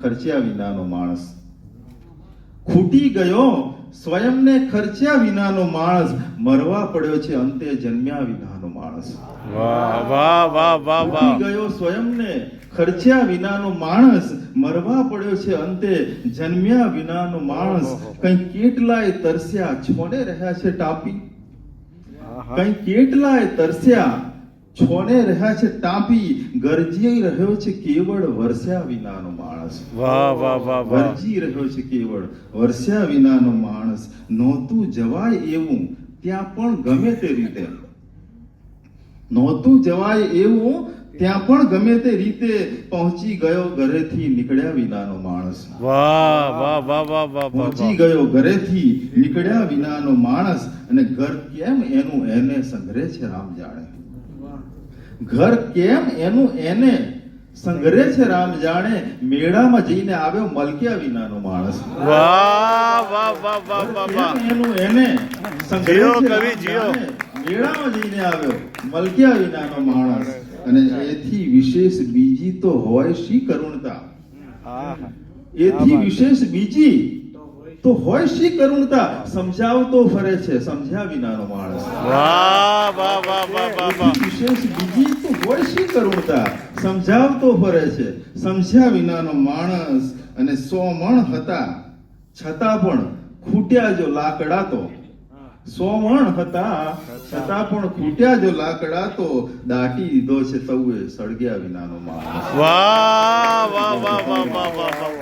ખર્ચ્યા વિનાનો માણસ ખૂટી ગયો, સ્વયંને ખર્ચ્યા વિનાનો માણસ મરવા પડ્યો છે અંતે જન્મ્યા વિનાનો માણસ. વાહ વાહ વાહ વાહ વાહ. ખૂટી ગયો, સ્વયંને ખર્ચ્યા વિનાનો માણસ મરવા પડ્યો છે અંતે જન્મ્યા વિનાનો માણસ. કઈ કેટલાય તરસ્યા, છોને રહ્યા છે ટાંપી. કઈ કેટલાય તરસ્યા, છોને રહ્યા છે ટાંપી. ગરજી રહ્યો છે કેવળ વરસ્યા વિનાનો માણસ. વાહ વાહ વાહ વાહ. ગરજી રહ્યો છે કેવળ વરસ્યા વિનાનો માણસ. નહોતું જવાય એવું ત્યાં પણ ગમે તે રીતે, નહોતું જવાય એવું ત્યાં પણ ગમે તે રીતે પહોંચી ગયો ઘરેથી નીકળ્યા વિનાનો માણસ. વાહ વાહ વાહ વાહ વાહ પહોંચી વાહ. ગયો ઘરેથી નીકળ્યા વિનાનો માણસ. અને ઘર કેમ એનું એને સંઘરે છે રામ જાણે. ઘર કેમ એનું એને સંઘરે છે રામ જાણે. મેળામાં જઈને આવ્યો મલક્યા વિનાનો માણસ. વાહ વાહ વાહ વાહ વાહ વાહ. કેમ એનું એને સંઘરે જીઓ છે કવિ, રામ જીઓ. જાણે. મેળામાં જઈને આવ્યો મલક્યા વિનાનો માણસ. અને એથી વિશેષ બીજી તો હોય શી કરુણતા. એથી વિશેષ બીજી તો હોય શી કરુણતા. સમજાવતો ફરે છે સમજ્યા વિનાનો માણસ. વાહ વાહ વાહ વાહ વાહ વાહ. એથી વિશેષ બીજી તો હોય શી કરુણતા. સમજાવતો ફરે છે સમજ્યા વિનાનો માણસ. અને 100 મણ હતા છતાં પણ ખૂટ્યા જો લાકડા તો. 100 મણ હતા છતાં પણ ખૂટ્યા જો લાકડા તો. દાટી દીધો છે તવે સળગ્યા વિનાનો માણસ. વાહ વાહ વાહ વાહ વાહ વાહ વાહ.